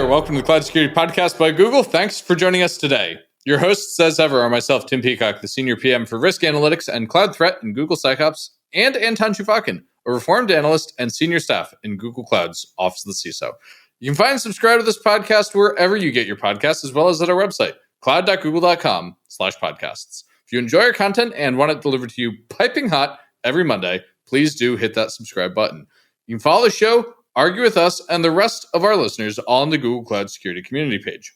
welcome to the Cloud Security Podcast by Google. Thanks for joining us today. Your hosts, as ever, are myself, Tim Peacock, the Senior PM for Risk Analytics and Cloud Threat in Google SecOps, and Anton Chufakin, a reformed analyst and senior staff in Google Cloud's Office of the CISO. You can find and subscribe to this podcast wherever you get your podcasts, as well as at our website, cloud.google.com/podcasts. If you enjoy our content and want it delivered to you piping hot every Monday, please do hit that subscribe button. You can follow the show, argue with us, and the rest of our listeners on the Google Cloud Security community page.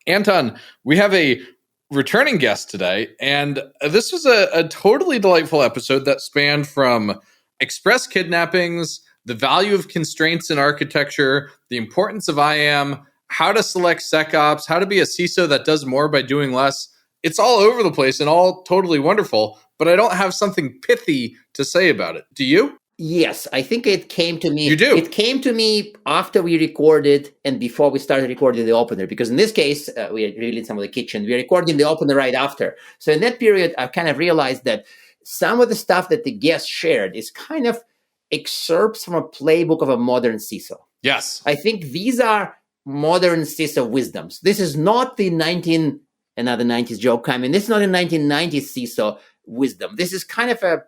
Anton, we have a returning guest today, and this was a totally delightful episode that spanned from express kidnappings, the value of constraints in architecture, the importance of IAM, how to select SecOps, how to be a CISO that does more by doing less. It's all over the place and all totally wonderful, but I don't have something pithy to say about it. Do you? Yes, I think it came to me. You do? It came to me after we recorded and before we started recording the opener, because in this case, we revealed some of the kitchen. We are recording the opener right after. So in that period, I kind of realized that some of the stuff that the guest shared is kind of excerpts from a playbook of a modern CISO. Yes. I think these are modern CISO wisdoms. This is not the another 90s joke. I mean, this is not a 1990s CISO wisdom. This is kind of a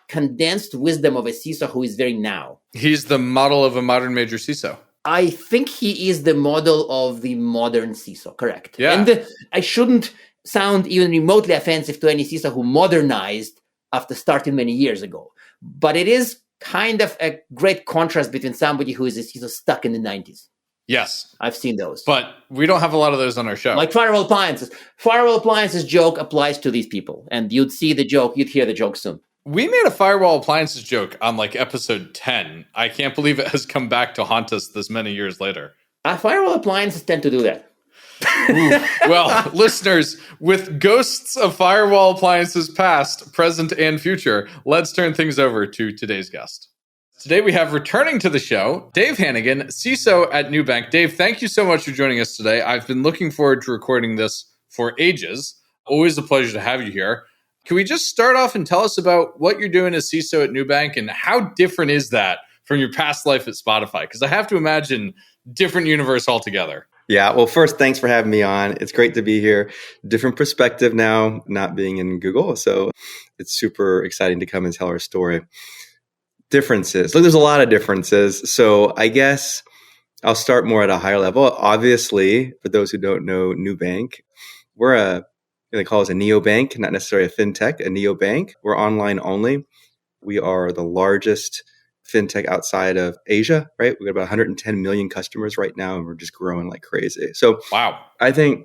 condensed wisdom of a CISO who is very now. He's the model of a modern major CISO. I think he is the model of the modern CISO, correct. Yeah. And I shouldn't sound even remotely offensive to any CISO who modernized after starting many years ago. But it is kind of a great contrast between somebody who is a CISO stuck in the 90s. Yes. I've seen those. But we don't have a lot of those on our show. Like firewall appliances. Firewall appliances joke applies to these people. And you'd hear the joke soon. We made a firewall appliances joke on like episode 10. I can't believe it has come back to haunt us this many years later. Firewall appliances tend to do that. Well, listeners, with ghosts of firewall appliances past, present, and future, let's turn things over to today's guest. Today we have returning to the show, Dave Hannigan, CISO at NuBank. Dave, thank you so much for joining us today. I've been looking forward to recording this for ages. Always a pleasure to have you here. Can we just start off and tell us about what you're doing as CISO at NuBank and how different is that from your past life at Spotify? Because I have to imagine different universe altogether. Yeah, well, first, thanks for having me on. It's great to be here. Different perspective now, not being in Google. So it's super exciting to come and tell our story. Differences. Look, there's a lot of differences. So I guess I'll start more at a higher level. Obviously, for those who don't know NuBank, they call us a neobank, not necessarily a fintech, a neobank. We're online only. We are the largest fintech outside of Asia, right? We've got about 110 million customers right now, and we're just growing like crazy. So I think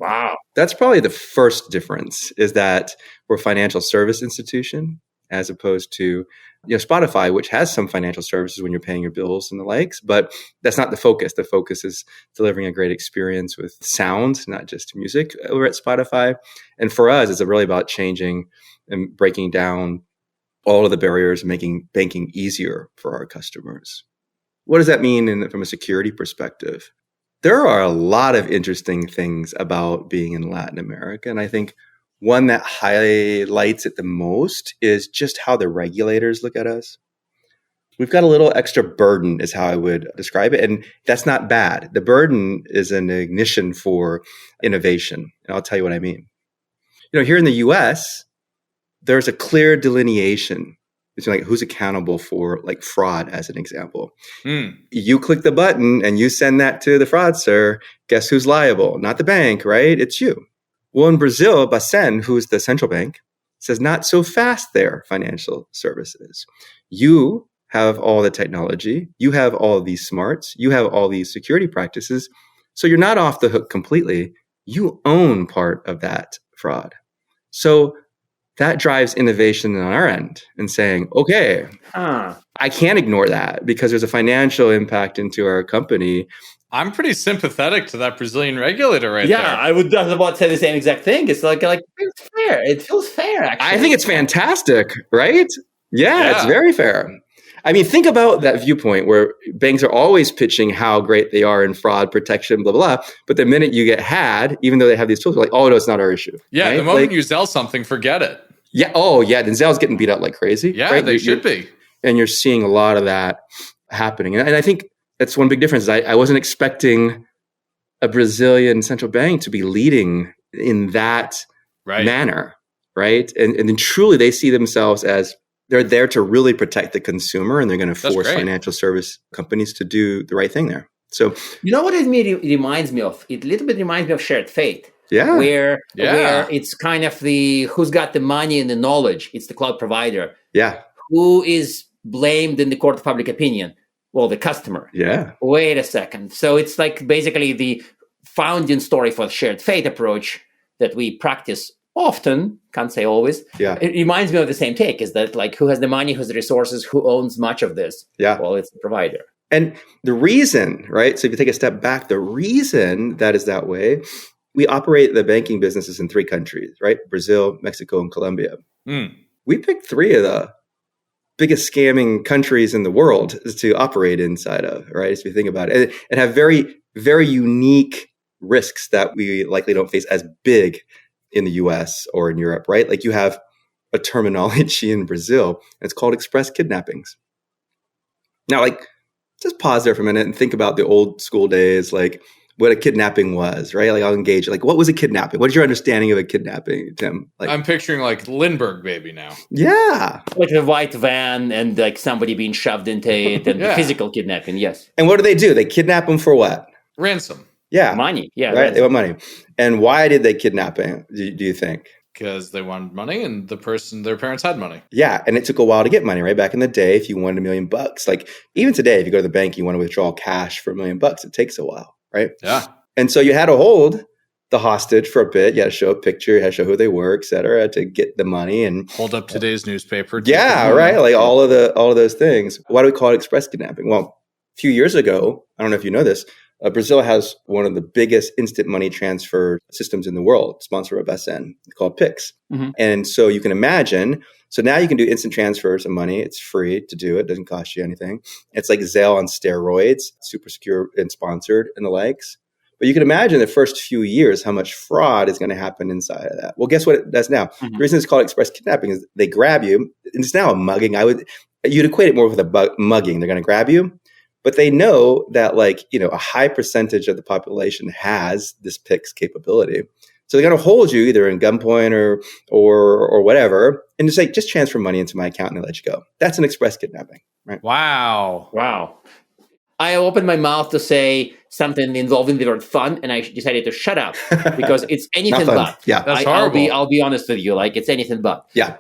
that's probably the first difference is that we're a financial service institution as opposed to Spotify, which has some financial services when you're paying your bills and the likes, but that's not the focus. The focus is delivering a great experience with sound, not just music over at Spotify. And for us, it's really about changing and breaking down all of the barriers, making banking easier for our customers. What does that mean from a security perspective? There are a lot of interesting things about being in Latin America, and I think one that highlights it the most is just how the regulators look at us. We've got a little extra burden is how I would describe it. And that's not bad. The burden is an ignition for innovation. And I'll tell you what I mean. Here in the US, there's a clear delineation between like who's accountable for like fraud, as an example. You click the button and you send that to the fraudster. Guess who's liable? Not the bank, right? It's you. Well, in Brazil, Bacen, who's the central bank, says not so fast there, financial services. You have all the technology. You have all of these smarts. You have all these security practices. So you're not off the hook completely. You own part of that fraud. So that drives innovation on our end and saying, okay, I can't ignore that because there's a financial impact into our company. I'm pretty sympathetic to that Brazilian regulator there. Yeah, I was about to say the same exact thing. It's like it's fair. It feels fair, actually. I think it's fantastic, right? Yeah, it's very fair. I mean, think about that viewpoint where banks are always pitching how great they are in fraud protection, blah, blah, blah. But the minute you get had, even though they have these tools, they're like, oh, no, it's not our issue. Yeah, right? The moment you sell something, forget it. Yeah. Oh, yeah. Then Zell's getting beat up like crazy. Yeah, right? they should be. And you're seeing a lot of that happening. And I think that's one big difference. I wasn't expecting a Brazilian central bank to be leading in that manner, right? And then truly they see themselves as they're there to really protect the consumer, and they're going to force financial service companies to do the right thing there. So, you know what it reminds me of? It a little bit reminds me of Shared Fate. Yeah. Where it's kind of the who's got the money and the knowledge. It's the cloud provider. Yeah. Who is blamed in the court of public opinion? Well, the customer. Yeah. Wait a second. So it's like basically the founding story for the Shared Fate approach that we practice often, can't say always. Yeah. It reminds me of the same take, is that like who has the money, who has the resources, who owns much of this? Yeah. Well, it's the provider. And the reason, right? So if you take a step back, the reason that is that way, we operate the banking businesses in 3 countries, right? Brazil, Mexico, and Colombia. We picked 3 of the biggest scamming countries in the world to operate inside of, right? If you think about it, and have very, very unique risks that we likely don't face as big in the US or in Europe, right? Like you have a terminology in Brazil, and it's called express kidnappings. Now, like, just pause there for a minute and think about the old school days, like what a kidnapping was, right? Like I'll engage. Like, what was a kidnapping? What is your understanding of a kidnapping, Tim? Like, I'm picturing like Lindbergh baby now. Yeah. Like a white van and like somebody being shoved into it and physical kidnapping, yes. And what do? They kidnap them for what? Ransom. Yeah. Money. Yeah. Right. Ransom. They want money. And why did they kidnap him, do you think? Because they wanted money and their parents had money. Yeah. And it took a while to get money, right? Back in the day, if you wanted $1 million, like even today, if you go to the bank, you want to withdraw cash for $1 million, it takes a while, right? Yeah. And so you had to hold the hostage for a bit. You had to show a picture, you had to show who they were, et cetera, to get the money and hold up today's newspaper. Yeah, right. Like all of those things. Why do we call it express kidnapping? Well, a few years ago, I don't know if you know this, Brazil has one of the biggest instant money transfer systems in the world, sponsored by BSN, called Pix. Mm-hmm. And so you can imagine, so now you can do instant transfers of money. It's free to do it. Doesn't cost you anything. It's like Zelle on steroids, super secure and sponsored and the likes. But you can imagine the first few years how much fraud is going to happen inside of that. Well, guess what it does now? Mm-hmm. The reason it's called express kidnapping is they grab you. And it's now a mugging. You'd equate it more with a mugging. They're going to grab you. But they know that a high percentage of the population has this Pix capability. So they're going to hold you either in gunpoint or whatever, and just say, just transfer money into my account and they'll let you go. That's an express kidnapping, right? Wow. I opened my mouth to say something involving the word fun, and I decided to shut up because it's anything but. Yeah, that's horrible. I'll be honest with you, like it's anything but. Yeah.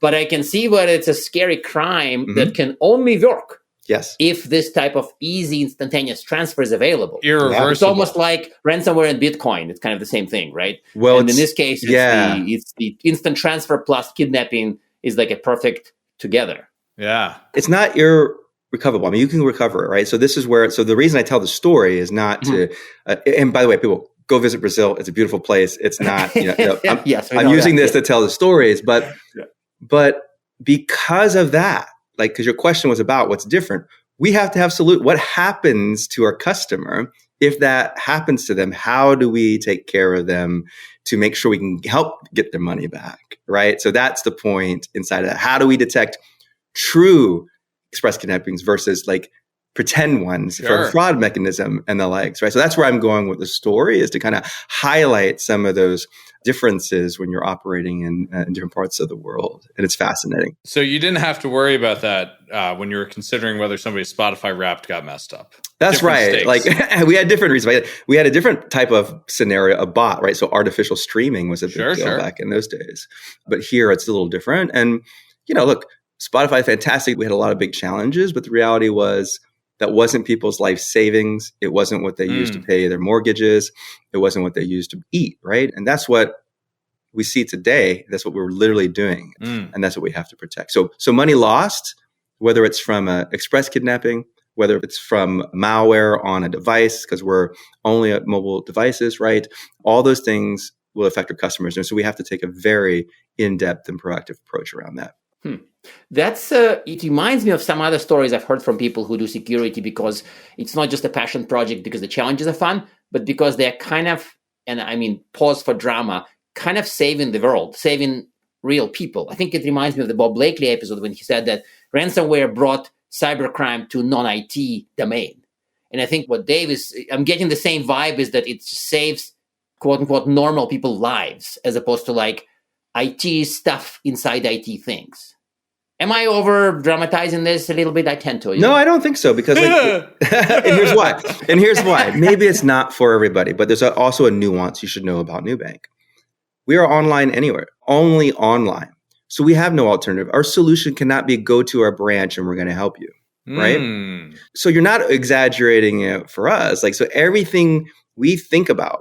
But I can see where it's a scary crime that can only work. Yes. If this type of easy, instantaneous transfer is available. Irreversible. It's almost like ransomware and Bitcoin. It's kind of the same thing, right? Well, and in this case, it's the instant transfer plus kidnapping is like a perfect together. Yeah. It's not irrecoverable. I mean, you can recover it, right? So this is where, the reason I tell the story is not to, and by the way, people, go visit Brazil. It's a beautiful place. It's not, I'm using this to tell the stories, but because of that, because your question was about what's different, we have to have what happens to our customer if that happens to them? How do we take care of them to make sure we can help get their money back, right? So that's the point inside of that. How do we detect true express kidnappings versus pretend ones for a fraud mechanism and the likes, right? So that's where I'm going with the story, is to kind of highlight some of those differences when you're operating in different parts of the world. And it's fascinating. So you didn't have to worry about that when you were considering whether somebody's Spotify Wrapped got messed up. That's right. Stakes. We had different reasons. We had a different type of scenario, a bot, right? So artificial streaming was a big deal back in those days. But here it's a little different. And, look, Spotify, fantastic. We had a lot of big challenges, but the reality was that wasn't people's life savings. It wasn't what they used to pay their mortgages. It wasn't what they used to eat, right? And that's what we see today. That's what we're literally doing. And that's what we have to protect. So money lost, whether it's from express kidnapping, whether it's from malware on a device, because we're only at mobile devices, right? All those things will affect our customers. And so we have to take a very in-depth and proactive approach around that. That's it reminds me of some other stories I've heard from people who do security, because it's not just a passion project because the challenges are fun, but because they're kind of, and I mean, pause for drama, kind of saving the world, saving real people. I think it reminds me of the Bob Blakely episode when he said that ransomware brought cybercrime to non-IT domain. And I think what Dave is, I'm getting the same vibe, is that it saves quote unquote normal people lives as opposed to like IT stuff inside IT things. Am I over dramatizing this a little bit? I tend to. No, I don't think so, because and here's why. And here's why. Maybe it's not for everybody, but there's also a nuance you should know about NuBank. We are online anywhere, only online. So we have no alternative. Our solution cannot be go to our branch and we're going to help you, right? So you're not exaggerating it for us. Like, so everything we think about,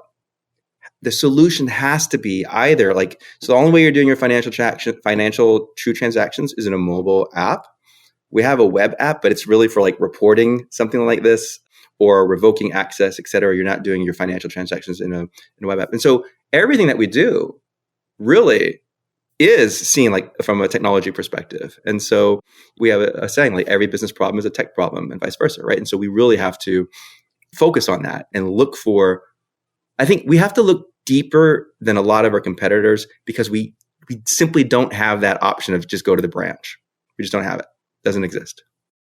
the solution has to be either like, so the only way you're doing your financial true transactions is in a mobile app. We have a web app, but it's really for like reporting something like this or revoking access, et cetera. You're not doing your financial transactions in a web app. And so everything that we do really is seen like from a technology perspective. And so we have a saying like every business problem is a tech problem and vice versa, right? And so we really have to focus on that and look for, I think we have to look deeper than a lot of our competitors because we simply don't have that option of just go to the branch. We just don't have it. It doesn't exist.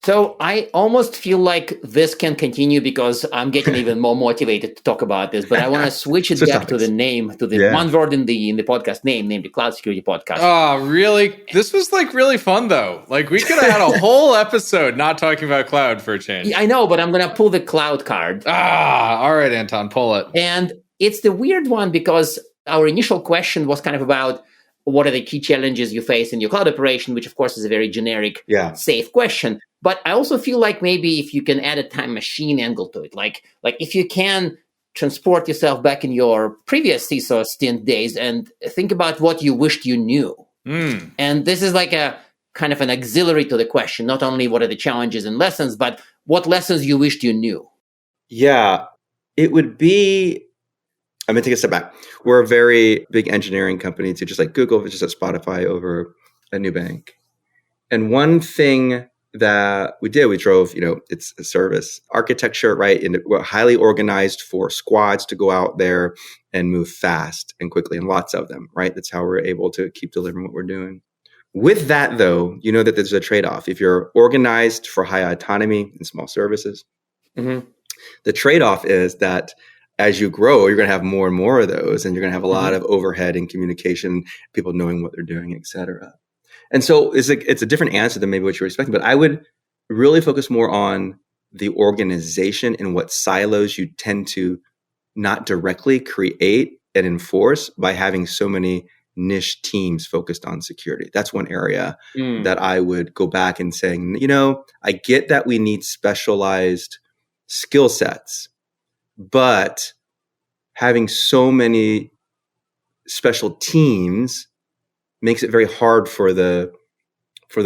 So I almost feel like this can continue because I'm getting even more motivated to talk about this, but I want to switch it back to the name, to the one word in the podcast name, named the Cloud Security Podcast. Oh, really? This was like really fun though. Like we could have had a whole episode not talking about cloud for a change. I know, but I'm going to pull the cloud card. All right, Anton, pull it. And it's the weird one because our initial question was kind of about what are the key challenges you face in your cloud operation, which of course is a very generic, safe question. But I also feel like maybe if you can add a time machine angle to it, like if you can transport yourself back in your previous CISO stint days and think about what you wished you knew. And this is like a kind of an auxiliary to the question, not only what are the challenges and lessons, but what lessons you wished you knew. Yeah, it would be, I'm going to take a step back. We're a very big engineering company too, just like Google, just at Spotify over at NuBank. And one thing that we did, we drove, it's a service architecture, right? And we're highly organized for squads to go out there and move fast and quickly, and lots of them, right? That's how we're able to keep delivering what we're doing. With that, though, you know that there's a trade-off. If you're organized for high autonomy and small services, the trade-off is that as you grow, you're going to have more and more of those, and you're going to have a lot of overhead and communication, people knowing what they're doing, et cetera. And so it's a different answer than maybe what you're expecting, but I would really focus more on the organization and what silos you tend to not directly create and enforce by having so many niche teams focused on security. That's one area that I would go back and saying, I get that we need specialized skill sets, but having so many special teams makes it very hard for the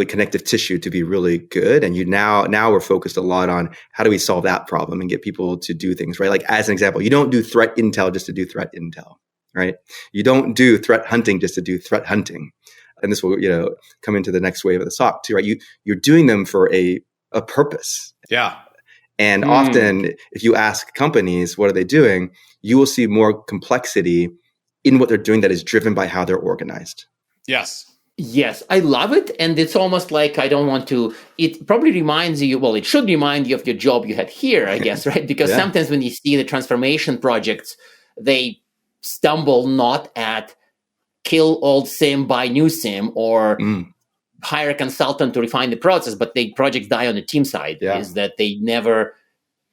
connective tissue to be really good. And now we're focused a lot on how do we solve that problem and get people to do things, right? Like as an example, you don't do threat intel just to do threat intel, right? You don't do threat hunting just to do threat hunting. And this will, come into the next wave of the SOC too, right? You're doing them for a purpose. Yeah. And often if you ask companies, what are they doing? You will see more complexity in what they're doing that is driven by how they're organized. Yes, I love it. And it's almost like it probably reminds you, it should remind you of your job you had here, I guess, right? Because sometimes when you see the transformation projects, they stumble not at kill old SIM, buy new SIM, or hire a consultant to refine the process, but the projects die on the team side, is that they never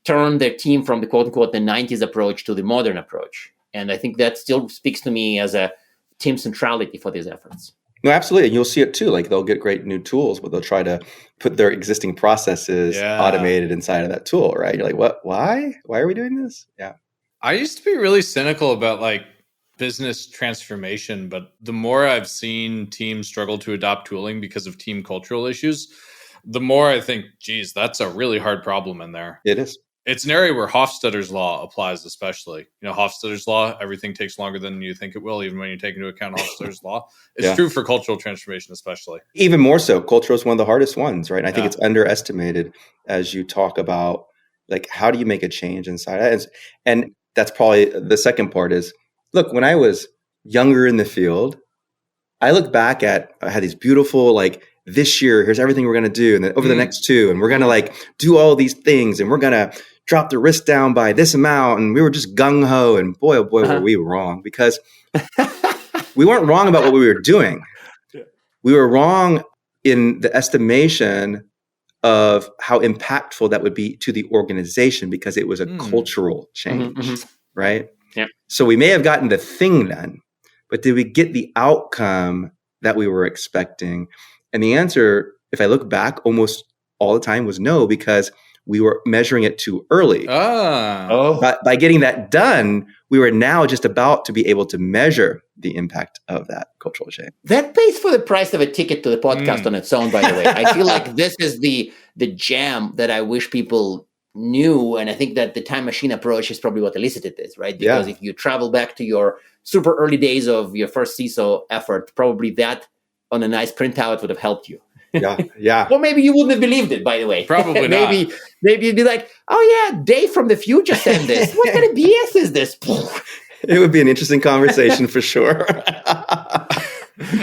turn their team from the quote unquote the 90s approach to the modern approach. And I think that still speaks to me as a team centrality for these efforts. No, absolutely. And you'll see it too. Like they'll get great new tools, but they'll try to put their existing processes automated inside of that tool, right? You're like, what? Why? Why are we doing this? Yeah. I used to be really cynical about like business transformation, but the more I've seen teams struggle to adopt tooling because of team cultural issues, the more I think, geez, that's a really hard problem in there. It is. It's an area where Hofstadter's law applies, especially. Hofstadter's law, everything takes longer than you think it will, even when you take into account Hofstadter's law. It's true for cultural transformation, especially. Even more so. Cultural is one of the hardest ones, right? And I think it's underestimated as you talk about, like, how do you make a change inside? And that's probably the second part is, look, when I was younger in the field, I look back at, I had these beautiful, like, this year, here's everything we're going to do. And then over the next 2, and we're going to like do all these things, and we're going to drop the risk down by this amount. And we were just gung ho. And boy, oh boy, were we wrong, because we weren't wrong about what we were doing. We were wrong in the estimation of how impactful that would be to the organization, because it was a cultural change, right? Yeah. So we may have gotten the thing done, but did we get the outcome that we were expecting? And the answer, if I look back, almost all the time was no, because we were measuring it too early. But by getting that done, we were now just about to be able to measure the impact of that cultural change. That pays for the price of a ticket to the podcast on its own, by the way. I feel like this is the jam that I wish people knew. And I think that the time machine approach is probably what elicited this, right? Because if you travel back to your super early days of your first CISO effort, probably that on a nice printout would have helped you. Yeah. Or maybe you wouldn't have believed it, by the way. Probably maybe, not. Maybe you'd be like, oh yeah, Dave from the future said this. What kind of BS is this? It would be an interesting conversation for sure.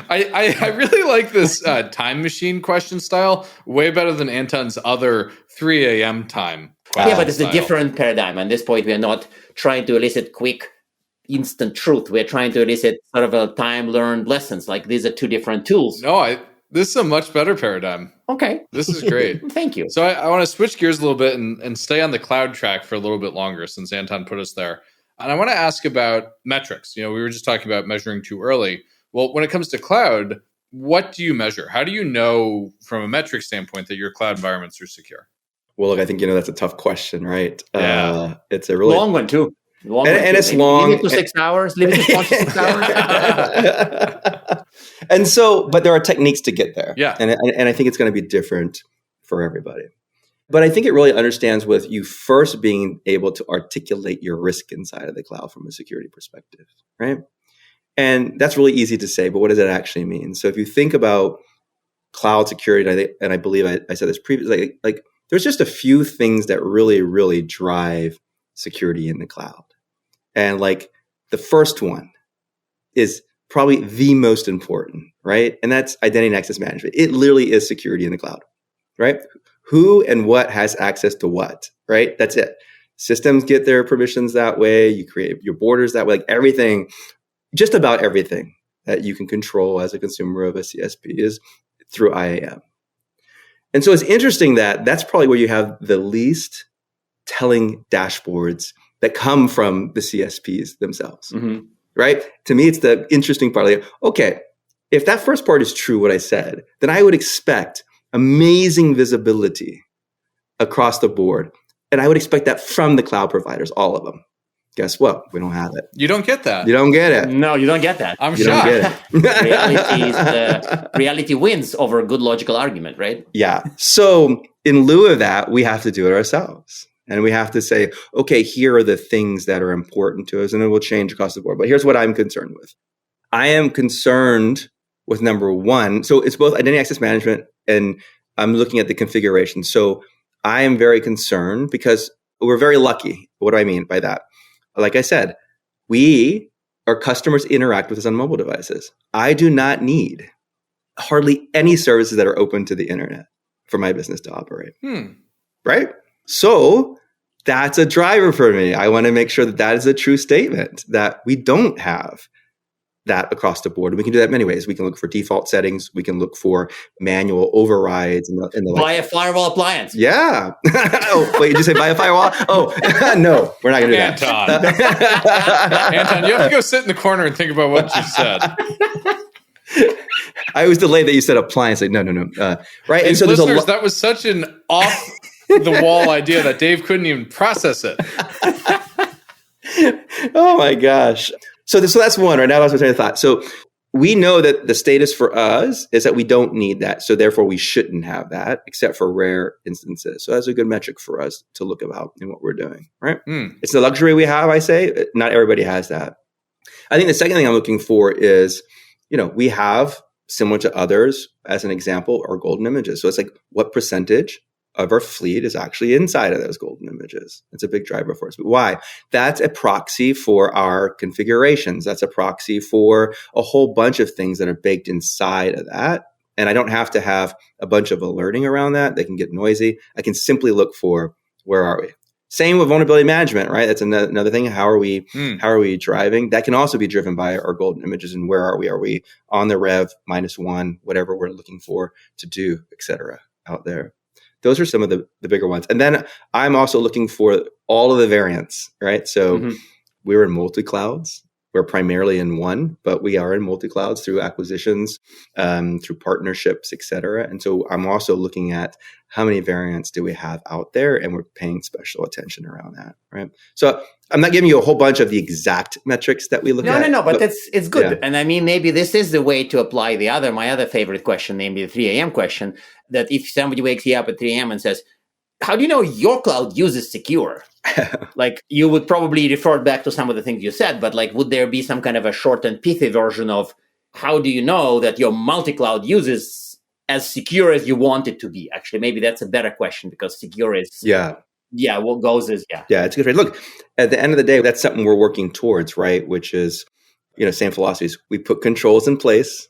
I really like this time machine question style way better than Anton's other 3 a.m. time. Yeah, but it's a different paradigm. At this point, we are not trying to elicit quick, instant truth. We're trying to elicit sort of a time-learned lessons. Like these are two different tools. No, this is a much better paradigm. Okay. This is great. Thank you. So I want to switch gears a little bit and stay on the cloud track for a little bit longer, since Anton put us there. And I want to ask about metrics. We were just talking about measuring too early. Well, when it comes to cloud, what do you measure? How do you know from a metric standpoint that your cloud environments are secure? Well, look, I think, that's a tough question, right? Yeah. It's a really long one too. And it's long. Leave it to 6 hours. Leave it to 6 hours. And so, but there are techniques to get there. Yeah. And I think it's going to be different for everybody. But I think it really understands with you first being able to articulate your risk inside of the cloud from a security perspective, right? And that's really easy to say, but what does that actually mean? So if you think about cloud security, and I believe I said this previously, like there's just a few things that really, really drive security in the cloud. And like the first one is probably the most important, right? And that's identity and access management. It literally is security in the cloud, right? Who and what has access to what, right? That's it. Systems get their permissions that way. You create your borders that way. Like everything, just about everything that you can control as a consumer of a CSP is through IAM. And so it's interesting that that's probably where you have the least telling dashboards that come from the CSPs themselves, right? To me, it's the interesting part. Like, okay, if that first part is true, what I said, then I would expect amazing visibility across the board. And I would expect that from the cloud providers, all of them. Guess what? We don't have it. You don't get that. You don't get it. No, you don't get that. I'm You shocked. don't get it. Reality wins over a good logical argument, right? Yeah. So in lieu of that, we have to do it ourselves. And we have to say, okay, here are the things that are important to us, and it will change across the board. But here's what I'm concerned with. I am concerned with number one. So it's both identity access management, and I'm looking at the configuration. So I am very concerned because we're very lucky. What do I mean by that? Like I said, our customers interact with us on mobile devices. I do not need hardly any services that are open to the internet for my business to operate. Right? So that's a driver for me. I want to make sure that is a true statement, that we don't have that across the board. We can do that in many ways. We can look for default settings. We can look for manual overrides. And the buy a firewall appliance. Yeah. Oh, wait, did you say buy a firewall? Oh, no, we're not going to do that. Anton, you have to go sit in the corner and think about what you said. I was delayed that you said appliance. Like, no. Right. And so listeners, that was such an off the wall idea that Dave couldn't even process it. Oh my gosh. So that's one, right? Now that's my train of thought. So we know that the status for us is that we don't need that. So therefore we shouldn't have that except for rare instances. So that's a good metric for us to look about in what we're doing, right? It's the luxury we have, I say. Not everybody has that. I think the second thing I'm looking for is, we have, similar to others, as an example, our golden images. So it's like, what percentage of our fleet is actually inside of those golden images? It's a big driver for us. But why? That's a proxy for our configurations. That's a proxy for a whole bunch of things that are baked inside of that. And I don't have to have a bunch of alerting around that. They can get noisy. I can simply look for, where are we? Same with vulnerability management, right? That's another thing. How are we driving? That can also be driven by our golden images and where are we? Are we on the rev -1, whatever we're looking for to do, et cetera, out there. Those are some of the bigger ones. And then I'm also looking for all of the variants, right? So we're in multi-clouds. We're primarily in one, but we are in multi-clouds through acquisitions, through partnerships, et cetera. And so I'm also looking at how many variants do we have out there, and we're paying special attention around that, right? So I'm not giving you a whole bunch of the exact metrics that we look at. No, but it's good. Yeah. And I mean, maybe this is the way to apply my other favorite question, namely the 3 a.m. question, that if somebody wakes you up at 3 a.m. and says, how do you know your cloud uses secure? Like, you would probably refer back to some of the things you said, but like, would there be some kind of a short and pithy version of how do you know that your multi-cloud uses as secure as you want it to be? Actually, maybe that's a better question, because secure is... what goes is... Yeah, it's good. Look, at the end of the day, that's something we're working towards, right? Which is, same philosophies. We put controls in place.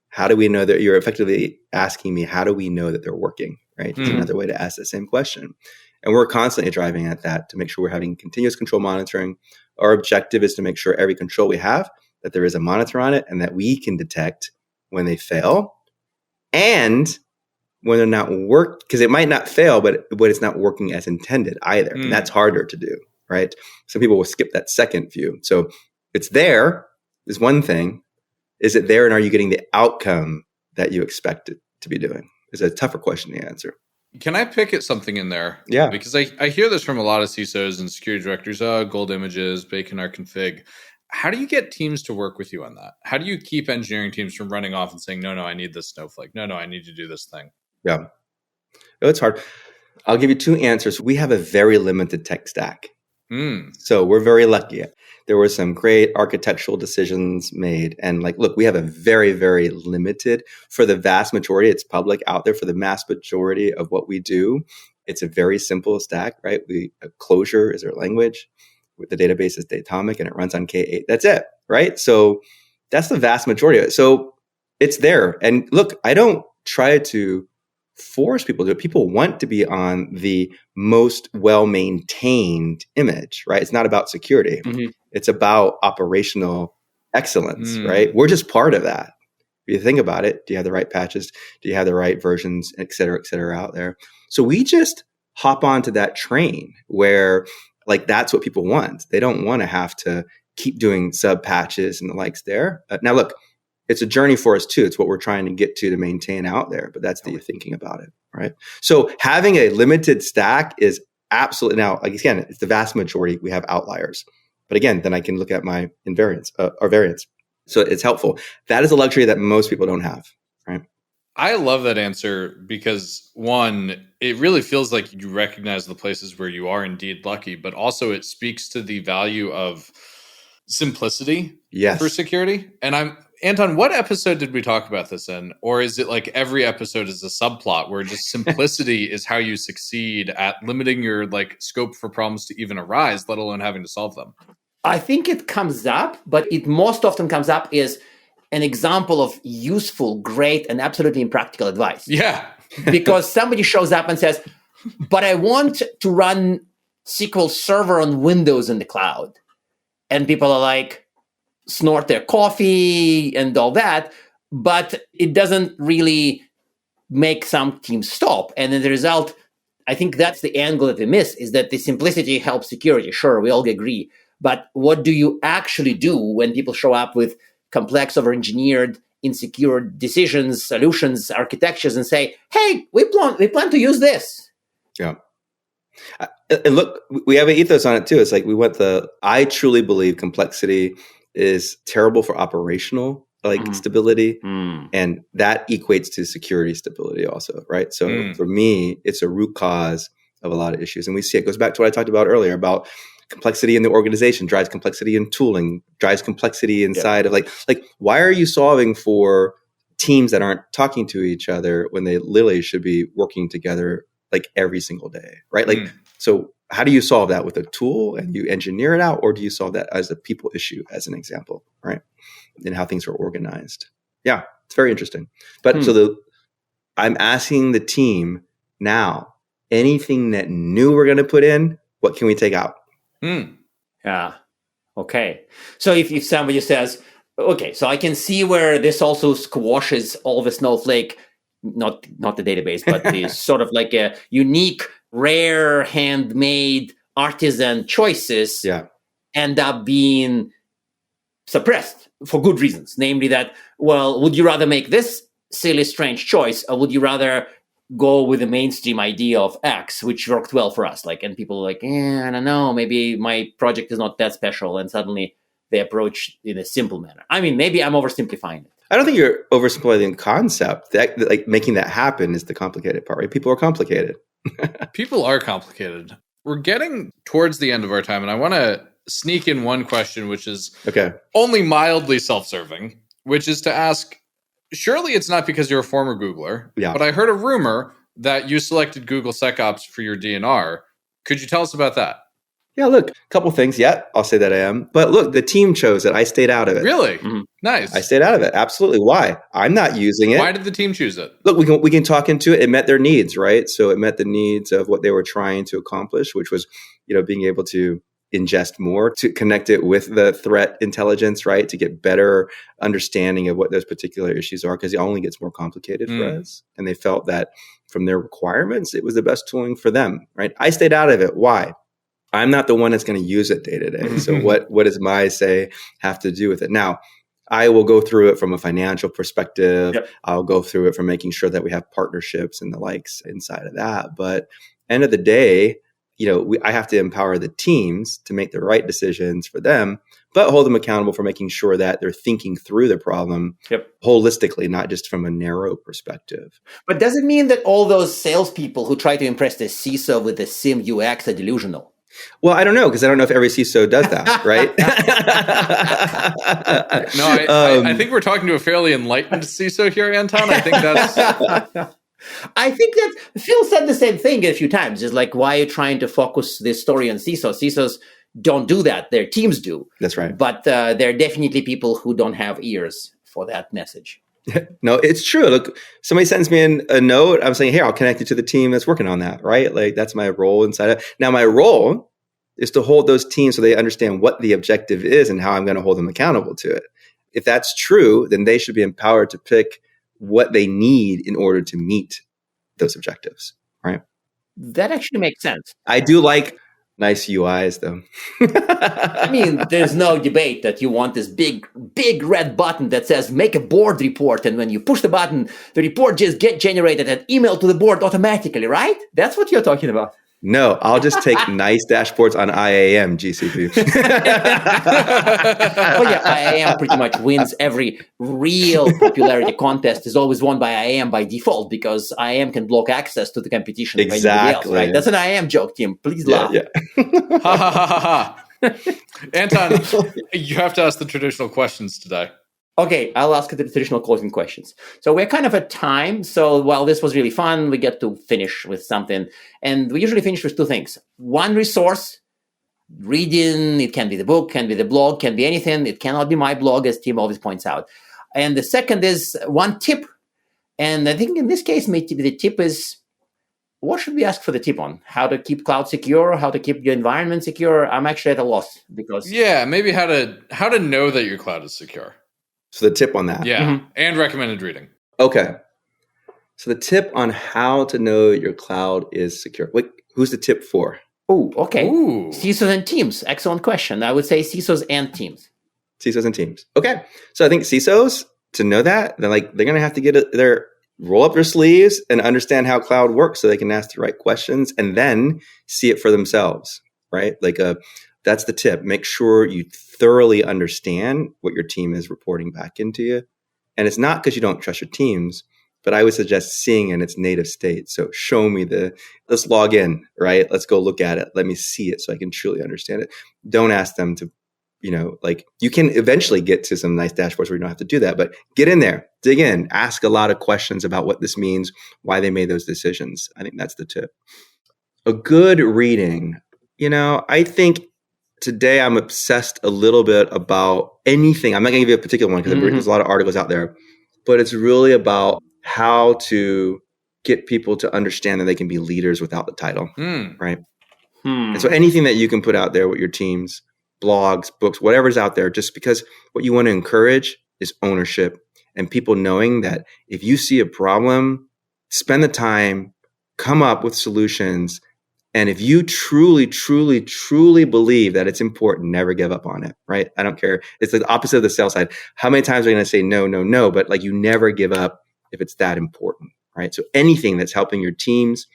How do we know that you're effectively asking me, how do we know that they're working, right? It's another way to ask the same question. And we're constantly driving at that to make sure we're having continuous control monitoring. Our objective is to make sure every control we have, that there is a monitor on it and that we can detect when they fail and when they're not because it might not fail, but it's not working as intended either. And that's harder to do, right? Some people will skip that second view. So it's there is one thing. Is it there, and are you getting the outcome that you expect it to be doing? Is a tougher question to answer. Can I pick at something in there? Yeah. Because I hear this from a lot of CISOs and security directors, gold images, bacon our config. How do you get teams to work with you on that? How do you keep engineering teams from running off and saying, no, I need this snowflake. No, I need to do this thing. Yeah. It's hard. I'll give you 2 answers. We have a very limited tech stack. So we're very lucky. There were some great architectural decisions made. And look, we have a very, very limited, for the vast majority, it's public out there, for the mass majority of what we do, it's a very simple stack, right? Closure is our language. The database is Datomic and it runs on K8. That's it, right? So that's the vast majority of it. So it's there. And look, I don't try to force people to do it. People want to be on the most well-maintained image, right? It's not about security. It's about operational excellence, right? We're just part of that. If you think about it, do you have the right patches? Do you have the right versions, et cetera, out there? So we just hop onto that train where that's what people want. They don't want to have to keep doing sub patches and the likes there. Now, look, it's a journey for us too. It's what we're trying to get to maintain out there, but that's the thinking about it, right? So having a limited stack is absolutely, now, again, it's the vast majority. We have outliers, but again, then I can look at my invariants or variants. So it's helpful. That is a luxury that most people don't have, right? I love that answer because, one, it really feels like you recognize the places where you are indeed lucky, but also it speaks to the value of simplicity for security. And Anton, what episode did we talk about this in? Or is it like every episode is a subplot where just simplicity is how you succeed at limiting your scope for problems to even arise, let alone having to solve them? I think it comes up, but it most often comes up is an example of useful, great, and absolutely impractical advice. Yeah. Because somebody shows up and says, but I want to run SQL Server on Windows in the cloud. And people are like, snort their coffee and all that, but it doesn't really make some teams stop. And as a result, I think that's the angle that we miss, is that the simplicity helps security. Sure, we all agree. But what do you actually do when people show up with complex, over-engineered, insecure decisions, solutions, architectures, and say, hey, we plan to use this? Yeah. And look, we have an ethos on it too. It's I truly believe complexity is terrible for operational stability, and that equates to security stability also, right? So for me, it's a root cause of a lot of issues, and we see it goes back to what I talked about earlier about complexity in the organization drives complexity in tooling, drives complexity inside of why are you solving for teams that aren't talking to each other when they literally should be working together every single day, right? So how do you solve that with a tool and you engineer it out, or do you solve that as a people issue, as an example, right? And how things are organized. Yeah, it's very interesting. But I'm asking the team now, anything that new we're going to put in, What can we take out? Yeah. Okay. So if somebody says, okay, so I can see where this also squashes all the Snowflake, not the database, but the sort of like a unique, rare, handmade artisan choices end up being suppressed for good reasons. Namely that, well, would you rather make this silly, strange choice, or would you rather go with the mainstream idea of X, which worked well for us? Like, and people are like, I don't know, maybe my project is not that special. And suddenly they approach in a simple manner. I mean, maybe I'm oversimplifying it. I don't think you're oversimplifying the concept. That, like, making that happen is the complicated part, right? People are complicated. People are complicated. We're getting towards the end of our time, and I want to sneak in one question, which is only mildly self-serving, which is to ask, surely it's not because you're a former Googler, but I heard a rumor that you selected Google SecOps for your DNR. Could you tell us about that? Yeah, look, a couple things. Yeah, I'll say that I am. But look, the team chose it. I stayed out of it. Really? Nice. I stayed out of it. Absolutely. Why? I'm not using it. Why did the team choose it? Look, we can talk into it. It met their needs, right? So it met the needs of what they were trying to accomplish, which was, being able to ingest more, to connect it with the threat intelligence, right? To get better understanding of what those particular issues are, because it only gets more complicated for us. And they felt that from their requirements, it was the best tooling for them, right? I stayed out of it. Why? I'm not the one that's going to use it day to day. So what does my say have to do with it? Now, I will go through it from a financial perspective. I'll go through it from making sure that we have partnerships and the likes inside of that. But end of the day, I have to empower the teams to make the right decisions for them, but hold them accountable for making sure that they're thinking through the problem holistically, not just from a narrow perspective. But does it mean that all those salespeople who try to impress the CISO with the sim UX are delusional? Well, I don't know, because I don't know if every CISO does that, right? No, I think we're talking to a fairly enlightened CISO here, Anton. I think that's... I think that Phil said the same thing a few times. It's like, why are you trying to focus this story on CISOs? CISOs don't do that. Their teams do. That's right. But there are definitely people who don't have ears for that message. No, it's true. Look, somebody sends me in a note. I'm saying, hey, I'll connect you to the team that's working on that, right? Like, that's my role inside it. Now, my role is to hold those teams so they understand what the objective is and how I'm going to hold them accountable to it. If that's true, then they should be empowered to pick what they need in order to meet those objectives, right? That actually makes sense. I do like nice UIs, though. I mean, there's no debate that you want this big red button that says make a board report. And when you push the button, the report just gets generated and emailed to the board automatically, right? That's what you're talking about. No, I'll just take nice dashboards on IAM GCP. Well, yeah, IAM pretty much wins every real popularity contest. Is always won by IAM by default, because IAM can block access to the competition. Exactly. By anybody else, right? That's an IAM joke, Tim. Please laugh. Yeah. Ha ha ha ha. Anton, you have to ask the traditional questions today. Okay, I'll ask the traditional closing questions. So we're kind of at time. So while this was really fun, we get to finish with something. And we usually finish with two things. One resource, reading. It can be the book, can be the blog, can be anything. It cannot be my blog, as Tim always points out. And the second is one tip. And I think in this case, maybe the tip is, what should we ask for the tip on? How to keep cloud secure, how to keep your environment secure? I'm actually at a loss because... Yeah, maybe how to know that your cloud is secure. So the tip on that. Yeah, and recommended reading. Okay. So the tip on how to know your cloud is secure. Wait, who's the tip for? Oh, okay. Ooh. CISOs and teams. Excellent question. I would say CISOs and teams. CISOs and teams. Okay. So I think CISOs, to know that, they're going to have to roll up their sleeves and understand how cloud works so they can ask the right questions and then see it for themselves, right? That's the tip. Make sure you thoroughly understand what your team is reporting back into you. And it's not because you don't trust your teams, but I would suggest seeing it in its native state. So show me let's log in, right? Let's go look at it. Let me see it so I can truly understand it. Don't ask them to, you can eventually get to some nice dashboards where you don't have to do that, but get in there, dig in, ask a lot of questions about what this means, why they made those decisions. I think that's the tip. A good reading, I think today I'm obsessed a little bit about anything. I'm not going to give you a particular one because there's a lot of articles out there, but it's really about how to get people to understand that they can be leaders without the title, right? And so anything that you can put out there with your teams, blogs, books, whatever's out there, just because what you want to encourage is ownership and people knowing that if you see a problem, spend the time, come up with solutions. And if you truly, truly, truly believe that it's important, never give up on it, right? I don't care. It's the opposite of the sales side. How many times are you going to say no, no, no? But like you never give up if it's that important, right? So anything that's helping your teams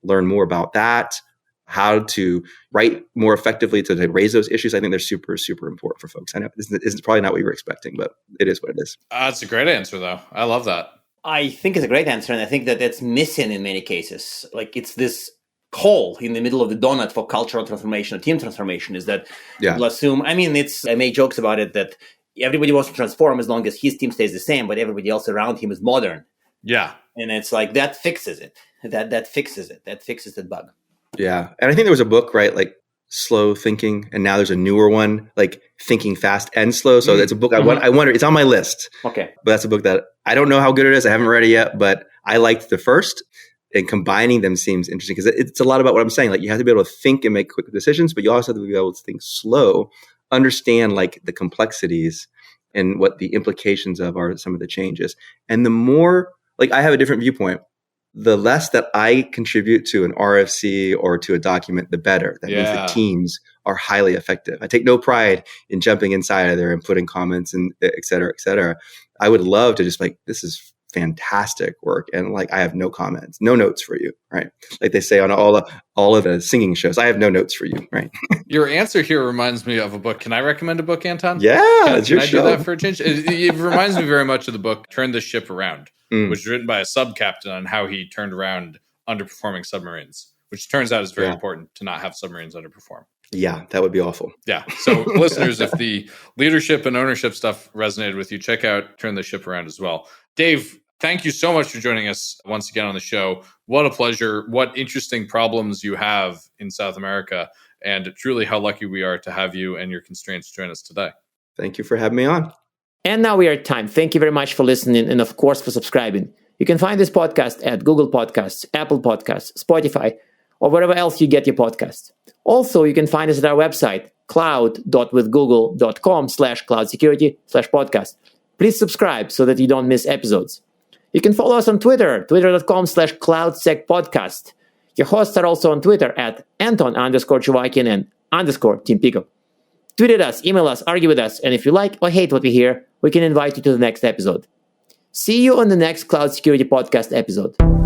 learn more about that, how to write more effectively to raise those issues, I think they're super, super important for folks. I know this is probably not what you were expecting, but it is what it is. It's a great answer, though. I love that. I think it's a great answer, and I think that that's missing in many cases. Like it's this hole in the middle of the donut for cultural transformation or team transformation is that people assume, I made jokes about it that everybody wants to transform as long as his team stays the same, but everybody else around him is modern. Yeah. And it's like, that fixes it. That fixes it. That fixes that bug. Yeah. And I think there was a book, right? Like Slow Thinking. And now there's a newer one, like Thinking Fast and Slow. So it's a book I wonder, it's on my list. Okay. But that's a book that I don't know how good it is. I haven't read it yet, but I liked the first. And combining them seems interesting because it's a lot about what I'm saying. Like you have to be able to think and make quick decisions, but you also have to be able to think slow, understand like the complexities and what the implications of are some of the changes. And the more, like I have a different viewpoint. The less that I contribute to an RFC or to a document, the better. That means the teams are highly effective. I take no pride in jumping inside of there and putting comments and et cetera, et cetera. I would love to just like, this is fantastic work. And like, I have no comments, no notes for you, right? Like they say on all of the singing shows, I have no notes for you, right? Your answer here reminds me of a book. Can I recommend a book, Anton? Yeah, it's your show. Can I do that for a change? It reminds me very much of the book, Turn the Ship Around, which was written by a sub-captain on how he turned around underperforming submarines, which turns out is very important to not have submarines underperform. Yeah, that would be awful. Yeah. So listeners, if the leadership and ownership stuff resonated with you, check out Turn the Ship Around as well. Dave, thank you so much for joining us once again on the show. What a pleasure. What interesting problems you have in South America. And truly how lucky we are to have you and your constraints join us today. Thank you for having me on. And now we are at time. Thank you very much for listening and, of course, for subscribing. You can find this podcast at Google Podcasts, Apple Podcasts, Spotify, or wherever else you get your podcasts. Also, you can find us at our website, cloud.withgoogle.com/cloudsecurity/podcast. Please subscribe so that you don't miss episodes. You can follow us on Twitter, twitter.com/cloudsecpodcast. Your hosts are also on Twitter at Anton_Chuvakian and _Team Pico. Tweet at us, email us, argue with us, and if you like or hate what we hear, we can invite you to the next episode. See you on the next Cloud Security Podcast episode.